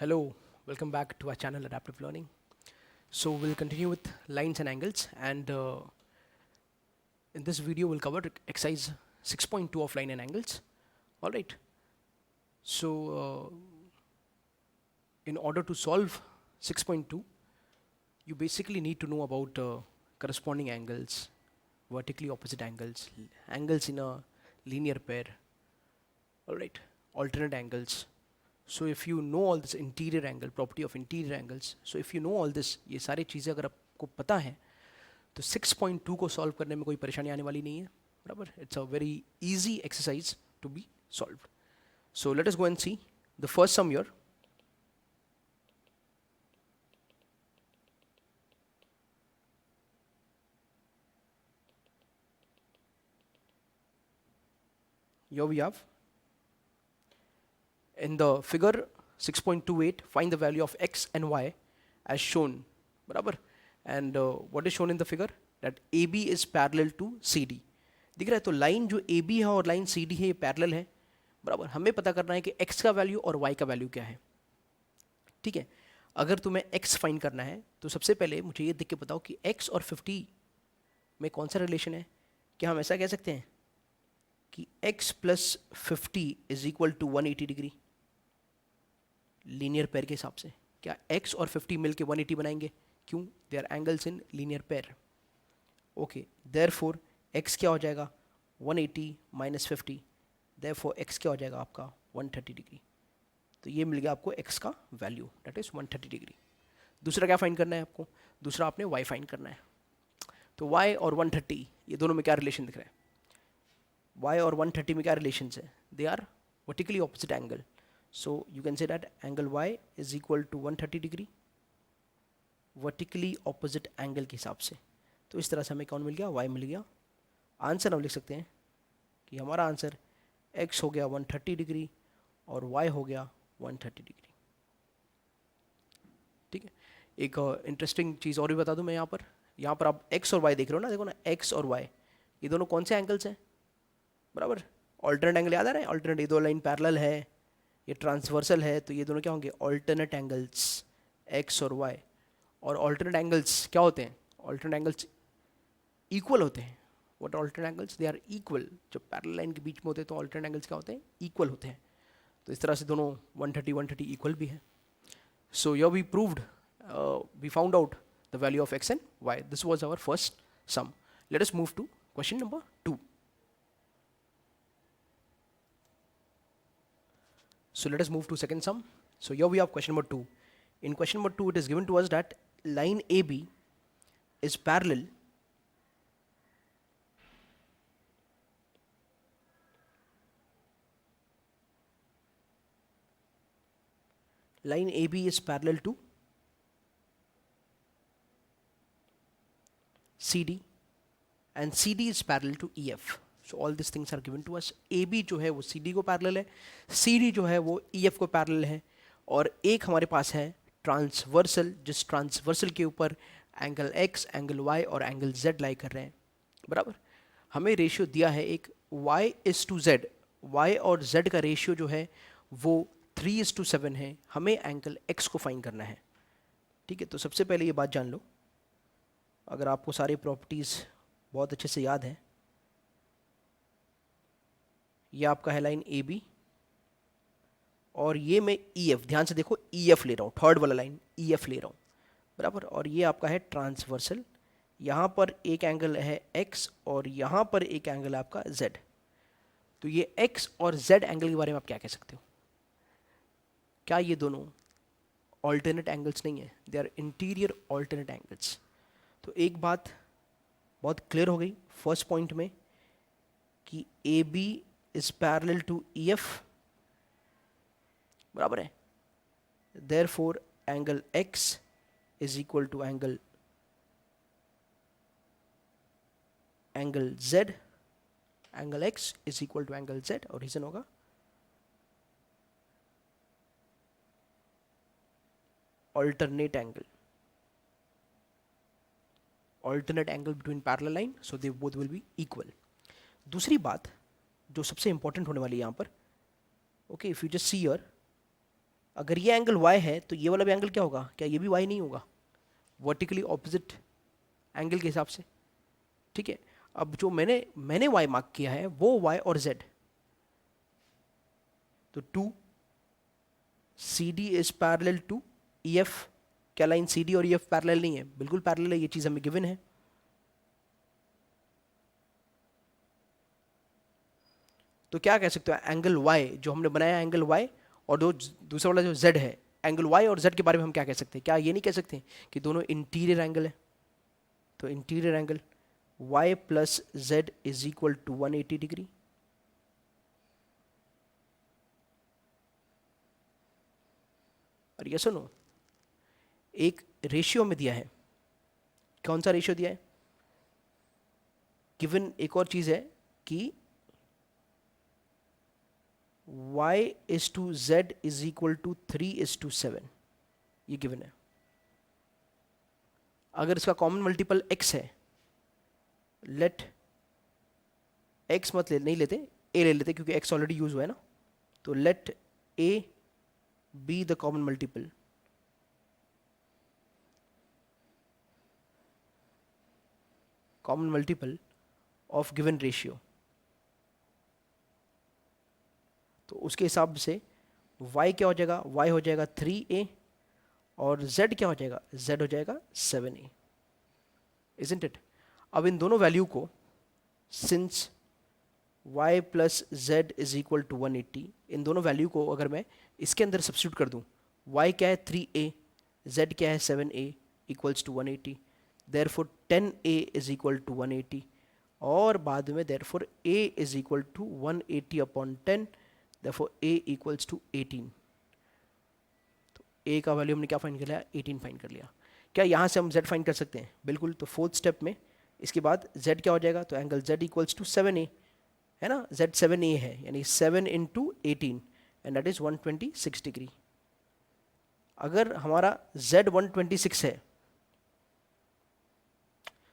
Hello, welcome back to our channel Adaptive Learning. So we'll continue with lines and angles, and in this video we'll cover exercise 6.2 of line and angles. All right. So in order to solve 6.2, you basically need to know about corresponding angles, vertically opposite angles, angles in a linear pair. All right, alternate angles. So if you know all this interior angle, property of interior angles, so if you know all this, ये सारी चीज़ें अगर आपको पता है तो 6.2 को solve करने में कोई परेशानी आने वाली नहीं है, बराबर. It's a very easy exercise to be solved. So let us go and see the first sum here. Here we have in the figure 6.28, find the value of x and y as shown, बराबर. And what is shown in the figure that AB is parallel to CD. दिख रहा है, तो line जो AB है और line CD है ये पैरेलल है, बराबर. हमें पता करना है कि x का वैल्यू और y का वैल्यू क्या है. ठीक है. अगर तुम्हें x फाइंड करना है तो सबसे पहले मुझे ये देख के बताओ कि x और 50 में कौन सा रिलेशन है. क्या हम ऐसा कह सकते हैं कि x plus 50 is equal to 180 degree linear pair के हिसाब से. क्या x और 50 मिलके 180 बनाएंगे? क्यों? They are angles in linear pair. Okay, therefore x क्या हो जाएगा 180 माइनस 50, देयरफॉर x क्या हो जाएगा आपका 130 डिग्री. तो ये मिल गया आपको x का वैल्यू, दैट इज 130 डिग्री. दूसरा क्या फाइंड करना है आपको? दूसरा आपने y फाइंड करना है. तो y और 130 ये दोनों में क्या रिलेशन दिख रहा है? y और 130 में क्या रिलेशन है? They are vertically opposite angle. So you can say that angle y is equal to 130 degree vertically opposite angle के हिसाब से. तो इस तरह से हमें कौन मिल गया? y मिल गया. आंसर हम लिख सकते हैं कि हमारा आंसर x हो गया 130 डिग्री और y हो गया 130 डिग्री. ठीक है. एक इंटरेस्टिंग चीज़ और भी बता दूं मैं यहाँ पर आप x और y देख रहे हो ना, देखो ना x और y ये दोनों कौन से एंगल्स हैं, बराबर. ऑल्टरनेट एंगल याद आ रहा है? ऑल्टरनेट, ये दो लाइन पैरेलल है, ये ट्रांसवर्सल है, तो ये दोनों क्या होंगे? ऑल्टरनेट एंगल्स x और y. और ऑल्टरनेट एंगल्स क्या होते हैं? ऑल्टरनेट एंगल्स इक्वल होते हैं. What alternate angles? They are equal. जब पैरेलल लाइन के बीच में होते हैं तो ऑल्टरनेट एंगल्स क्या होते हैं? इक्वल होते हैं. तो इस तरह से दोनों 130 इक्वल भी है. So yeah we proved, we found out the value of x and y. This was our first sum. Let us move to question number 2. So let us move to second sum. So here we have question number 2. In question number 2, it is given to us that line AB is parallel to CD and CD is parallel to EF. So all these things are given to us. AB जो है वो CD को parallel है, CD जो है वो EF को parallel है, और एक हमारे पास है ट्रांसवर्सल, जिस ट्रांसवर्सल के ऊपर एंगल X, एंगल Y और एंगल Z लाई कर रहे हैं, बराबर. हमें रेशियो दिया है एक Y:Z. Y और Z का रेशियो जो है वो 3:7 है. हमें एंगल X को फाइंड करना है. ठीक है. तो सबसे पहले ये बात जान लो, अगर आपको सारी प्रॉपर्टीज़ बहुत अच्छे से याद है, ये आपका है लाइन ए बी और ये मैं ई एफ, ध्यान से देखो ई एफ ले रहा हूँ, थर्ड वाला लाइन ई एफ ले रहा हूँ, बराबर. और ये आपका है ट्रांसवर्सल. यहाँ पर एक एंगल है एक्स और यहाँ पर एक एंगल है आपका जेड. तो ये एक्स और जेड एंगल के बारे में आप क्या कह सकते हो? क्या ये दोनों ऑल्टरनेट एंगल्स नहीं है? They are interior alternate angles. तो एक बात बहुत क्लियर हो गई फर्स्ट पॉइंट में कि A B is parallel to EF, बराबर है. therefore angle X is equal to angle Z. angle X is equal to angle Z और रीजन होगा alternate angle between parallel line, so they both will be equal. दूसरी बात जो सबसे important होने वाली है यहाँ पर, okay, if you just see here अगर ये एंगल y है तो ये वाला भी एंगल क्या होगा, क्या ये भी y नहीं होगा, वर्टिकली ऑपोजिट एंगल के हिसाब से, ठीक है। अब जो मैंने y मार्क किया है वो y और z, तो 2 CD is parallel to EF, क्या लाइन CD और EF पैरेलल नहीं है, बिल्कुल पैरेलल है, ये चीज हमें गिवन है। तो क्या कह सकते हो, एंगल y जो हमने बनाया एंगल y, और जो दूसरा वाला जो z है, एंगल y और z के बारे में हम क्या कह सकते हैं, क्या ये नहीं कह सकते कि दोनों इंटीरियर एंगल है, तो interior angle y plus z is equal to 180 degree. और ये सुनो, एक रेशियो में दिया है, कौन सा रेशियो दिया है, गिवन एक और चीज है कि y is to z is equal to 3:7, ये गिवन है। अगर इसका कॉमन मल्टीपल x है, लेट x मत ले, नहीं लेते, a ले लेते क्योंकि x ऑलरेडी यूज हुआ है ना, तो late a be the common multiple, common multiple of given ratio, तो उसके हिसाब से y क्या हो जाएगा, y हो जाएगा 3a और z क्या हो जाएगा, z हो जाएगा 7a, isn't it? अब इन दोनों वैल्यू को, since y plus z is equal to 180, इन दोनों वैल्यू को अगर मैं इसके अंदर सब्स्टिट्यूट कर दूं, y क्या है 3a, z क्या है 7a equals to 180, therefore 10a is equal to 180, और बाद में therefore a is equal to 180 upon 10, therefore a equals to 18। तो a का वैल्यू हमने क्या फाइंड कर लिया, 18 फाइंड कर लिया। क्या यहाँ से हम z फाइंड कर सकते हैं, बिल्कुल। तो फोर्थ स्टेप में इसके बाद z क्या हो जाएगा, तो angle z equals to 7a है ना, z 7a है, यानी 7 into 18 and that is 126 degree. अगर हमारा z 126 है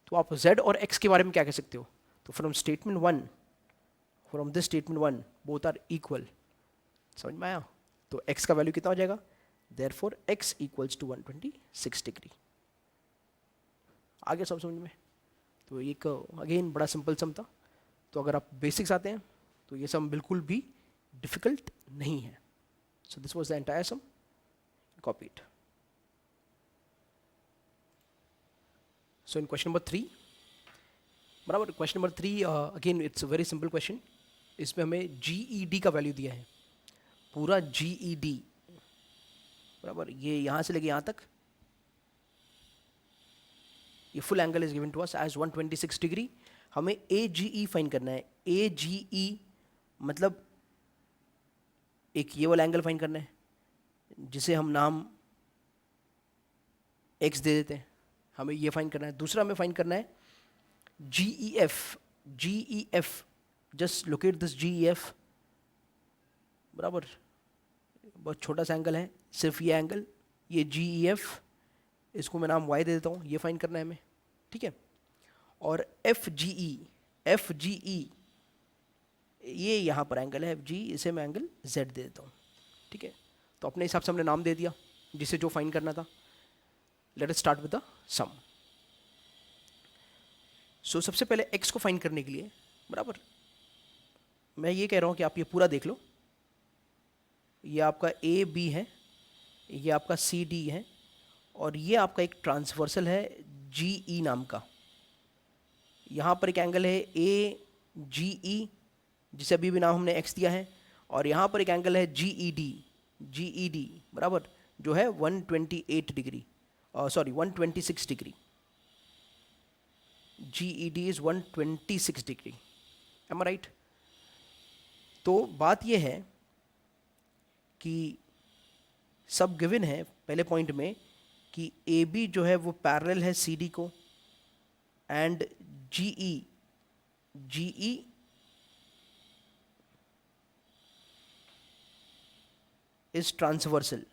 तो आप z और x के बारे में क्या कह सकते हो, तो from statement 1, from this statement 1 both are equal, समझ में आया। तो x का वैल्यू कितना हो जाएगा, therefore x equals to 126 degree. आगे सब समझ में। तो एक अगेन बड़ा सिंपल सम था, तो अगर आप बेसिक्स आते हैं तो ये सम बिल्कुल भी डिफिकल्ट नहीं है। So this was the entire sum, copy it. So in question number 3, बराबर, question number 3 again it's a very simple question. इसमें हमें GED का वैल्यू दिया है, पूरा GED, बराबर, ये यहाँ से लेके यहाँ तक, ये full angle is given to us as 126 degree. हमें AGE फाइंड करना है। AGE मतलब एक ये वाला एंगल फाइंड करना है जिसे हम नाम x दे देते हैं, हमें ये फाइंड करना है। दूसरा हमें फाइंड करना है GEF। GEF, just locate this GEF, बराबर, बहुत छोटा सा एंगल है, सिर्फ ये एंगल, ये GEF, इसको मैं नाम y दे देता हूँ, ये फाइंड करना है हमें, ठीक है। और FGE ये यहाँ पर एंगल है FG, इसे मैं एंगल Z दे देता हूँ, ठीक है। तो अपने हिसाब से हमने नाम दे दिया जिसे जो फाइंड करना था। Let us start with the sum. So सबसे पहले x को फाइंड करने के लिए, बराबर, मैं ये कह रहा हूँ कि आप ये पूरा देख लो, ये आपका AB है, ये आपका CD है, और ये आपका एक ट्रांसवर्सल है GE नाम का। यहाँ पर एक एंगल है AGE जिसे अभी भी नाम हमने x दिया है, और यहाँ पर एक एंगल है GED, बराबर, जो है 128 degree, sorry 126 degree. GED is 126 degree, am I right. तो बात यह है कि सब गिवन है पहले पॉइंट में कि AB जो है वो पैरेलल है CD को, एंड GE इज ट्रांसवर्सल।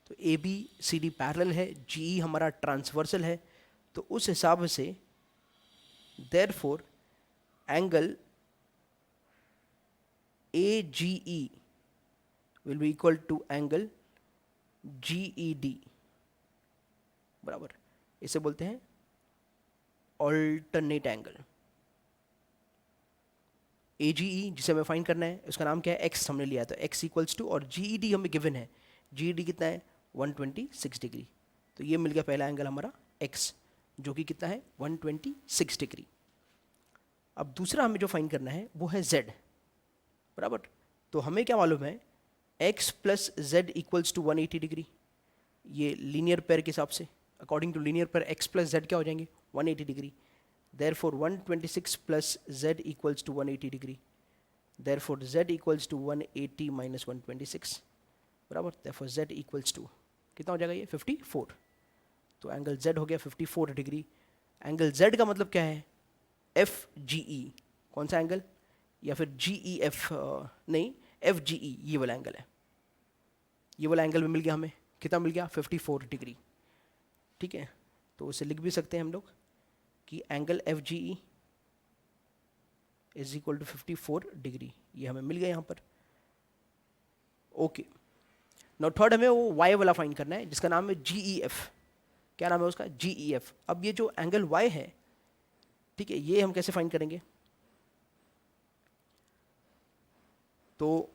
तो AB CD पैरेलल है, GE हमारा ट्रांसवर्सल है, तो उस हिसाब से therefore angle AGE will be equal to angle GED, बराबर, इसे बोलते हैं ऑल्टरनेट एंगल। AGE जिसे हमें फाइंड करना है, उसका नाम क्या है, x हमने लिया, तो x इक्वल्स टू, और GED हमें गिवन है, GED कितना है 126 डिग्री, तो ये मिल गया पहला एंगल हमारा x, जो कि कितना है 126 डिग्री। अब दूसरा हमें जो फाइंड करना है वो है z, बराबर, तो हमें क्या मालूम है, x plus z equals to 180 degree, ये लीनियर पेयर के हिसाब से, according to linear pair x plus z क्या हो जाएंगे 180 degree, therefore 126 plus z equals to 180 degree, therefore z equals to 180 minus 126, बराबर, therefore z equals to कितना हो जाएगा ये 54, तो एंगल z हो गया 54 डिग्री। एंगल z का मतलब क्या है, FGE, कौन सा एंगल, या फिर GEF, नहीं FGE, ये वाला एंगल है, ये वाला एंगल में मिल गया हमें, कितना मिल गया 54 डिग्री, ठीक है, तो उसे लिख भी सकते हैं हम लोग कि angle FGE is equal to 54 degree, ये हमें मिल गया यहाँ पर। ओके, नाउ थर्ड हमें वो y वाला फाइंड करना है जिसका नाम है GEF, क्या नाम है उसका, GEF। अब ये जो एंगल y है, ठीक है, ये हम कैसे फाइंड करेंगे, तो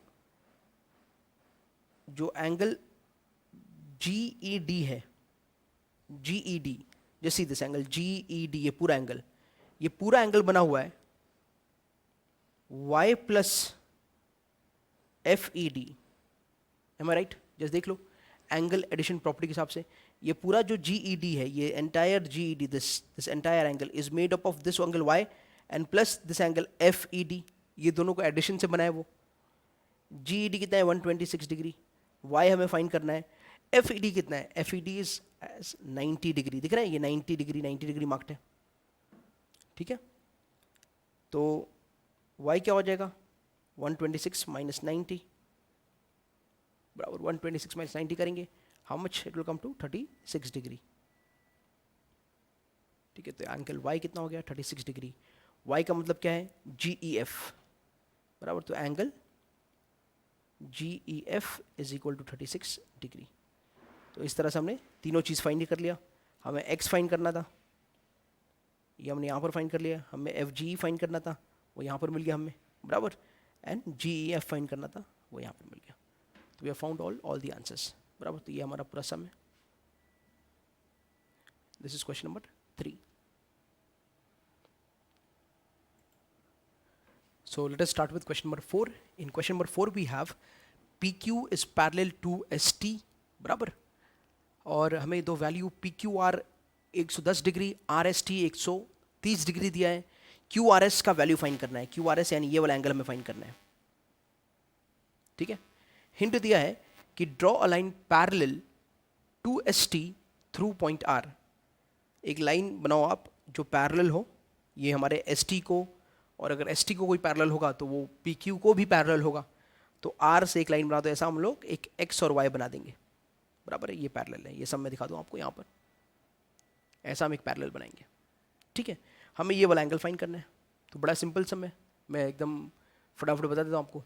जो एंगल GED है, GED, जैसे दिस एंगल GED, ये पूरा एंगल बना हुआ है y plus FED, M I right, just देख लो एंगल एडिशन प्रॉपर्टी के हिसाब से, ये पूरा जो GED है, ये entire GED, this entire angle is made up of this angle y and plus this angle FED, ये दोनों को एडिशन से बना है वो। GED कितना है 126 डिग्री, y हमें फाइंड करना है, FED कितना है, FED इज 90 डिग्री, दिख रहा है ये 90 डिग्री मार्क्ड है, ठीक है, तो y क्या हो जाएगा 126 माइनस 90, बराबर 126 माइनस 90 करेंगे, how much, it will come to 36 degree, ठीक है, तो एंगल y कितना हो गया 36 डिग्री, y का मतलब क्या है GEF, बराबर, तो angle GEF is equal to 36 degree. तो इस तरह से हमने तीनों चीज़ फाइंड कर लिया, हमें x फाइंड करना था, ये हमने यहाँ पर फाइंड कर लिया, हमें FGE फाइंड करना था, वो यहाँ पर मिल गया हमें, बराबर, एंड GEF फाइंड करना था, वो यहाँ पर मिल गया, तो we have found all the answers, बराबर, तो ये हमारा पूरा सम है। This is question number 3। So let us start with question number 4. In question number 4 we have PQ is parallel to ST, बराबर, और हमें दो value PQR 110 degree, RST 130 degree दिया है, QRS का वैल्यू फाइंड करना है, QRS यानी ये वाला एंगल हमें फाइंड करना है, ठीक है। हिंट दिया है कि draw a line parallel to ST through point R, एक लाइन बनाओ आप जो पैरेलल हो, ये हमारे ST को, और अगर ST को कोई पैरेलल होगा तो वो PQ को भी पैरेलल होगा, तो R से एक लाइन बना दो, ऐसा हम लोग एक X और Y बना देंगे, बराबर है, ये पैरेलल है, ये सब मैं दिखा दूँ आपको यहाँ पर, ऐसा हम एक पैरेलल बनाएंगे, ठीक है। हमें ये वाला एंगल फाइंड करना है, तो बड़ा सिंपल सम है, मैं एकदम फटाफट बता देता हूँ आपको।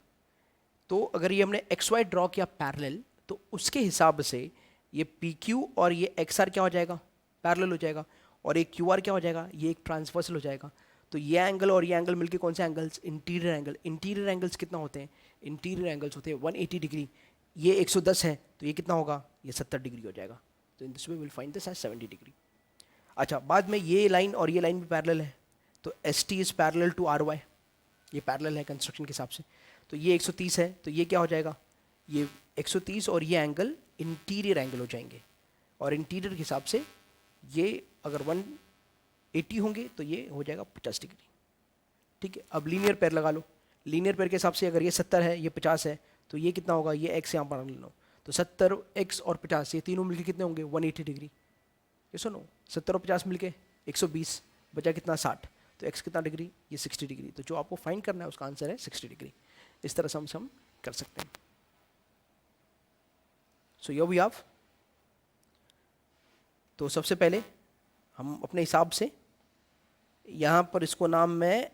तो अगर ये हमने XY ड्रॉ किया पैरेलल, तो उसके हिसाब से ये PQ और ये XR क्या हो जाएगा, पैरेलल हो जाएगा, और एक QR क्या हो जाएगा, ये एक ट्रांसवर्सल हो जाएगा। तो ये एंगल और ये एंगल मिलके कौन से angles, interior angle. Interior angles कितना होते हैं, इंटीरियर एंगल्स होते हैं 180 डिग्री, ये 110 है, तो ये कितना होगा, ये 70 डिग्री हो जाएगा, तो in this way will find this as 70 degree. अच्छा, बाद में ये लाइन और ये लाइन भी पैरेलल है, तो ST is parallel to RY, ये पैरेलल है कंस्ट्रक्शन के हिसाब से, तो ये 130 है, तो ये क्या हो जाएगा, ये 130 और ये एंगल इंटीरियर एंगल हो जाएंगे, और इंटीरियर के हिसाब से ये अगर 180 होंगे तो ये हो जाएगा 50 डिग्री, ठीक है। अब लीनियर पेयर लगा लो, लीनियर पेयर के हिसाब से अगर ये 70 है, ये 50 है, तो ये कितना होगा, ये x यहाँ पर ले लो, तो 70, x और 50, ये तीनों मिलके कितने होंगे 180 डिग्री, ये सुनो 70 और 50 मिलके 120, बचा कितना 60, तो x कितना डिग्री, ये 60 डिग्री, तो जो आपको फाइंड करना है उसका आंसर है 60 डिग्री। इस तरह से हम कर सकते हैं। सो हियर वी हैव, तो सबसे पहले हम अपने हिसाब से यहाँ पर इसको नाम मैं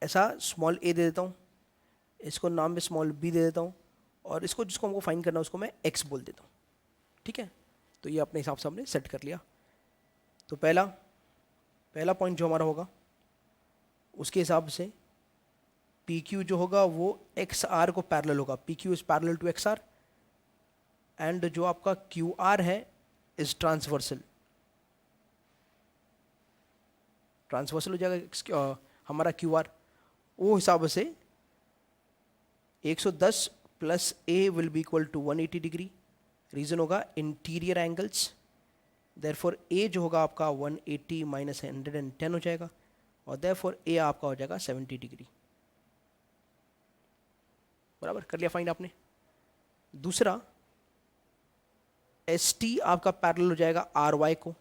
ऐसा स्मॉल a दे देता हूँ, इसको नाम में स्मॉल b दे देता हूँ, और इसको जिसको हमको फाइंड करना है उसको मैं x बोल देता हूँ। ठीक है, तो ये अपने हिसाब से हमने सेट कर लिया। तो पहला पॉइंट जो हमारा होगा उसके हिसाब से पी क्यू जो होगा वो एक्स आर को पैरेलल होगा, P Q is parallel to X R, and जो आपका क्यू आर है इज ट्रांसवर्सल हो जाएगा हमारा क्यू आर। वो हिसाब से 110 plus A will be equal to 180 degree, reason होगा इंटीरियर एंगल्स, देयरफॉर ए जो होगा आपका 180 माइनस 110 हो जाएगा, और देयरफॉर ए आपका हो जाएगा 70 डिग्री। बराबर कर लिया फाइंड आपने। दूसरा एस टी आपका पैरेलल हो जाएगा आर वाई को,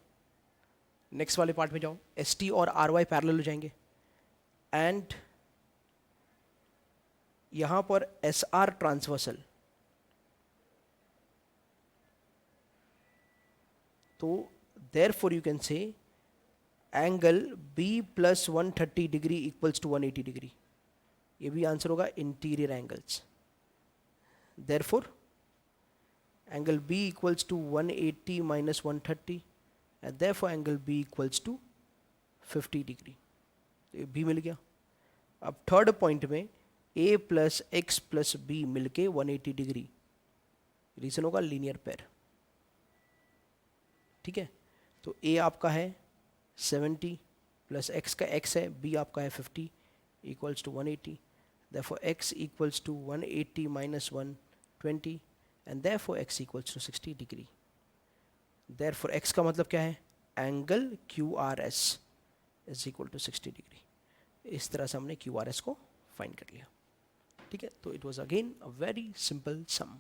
नेक्स्ट वाले पार्ट में जाओ, एस टी और आर वाई पैरेलल हो जाएंगे, एंड यहां पर एस आर ट्रांसवर्सल, तो therefore you can say angle B plus 130 degree equals to 180 degree, ये भी आंसर होगा interior angles. Therefore, angle B equals to 180 minus 130, and therefore angle B equals to 50 degree. तो ये B मिल गया। अब third point में A plus X plus B मिलके 180 डिग्री, रीजन होगा लीनियर पेयर। ठीक है, तो A आपका है 70 प्लस एक्स का x है, B आपका है 50 equals to 180, therefore x equals to 180 minus 120, and therefore x equals to 60 degree. therefore x का मतलब क्या है, angle QRS is equal to 60 degree. इस तरह से हमने QRS को फाइंड कर लिया। ठीक है, तो it was again a very simple some.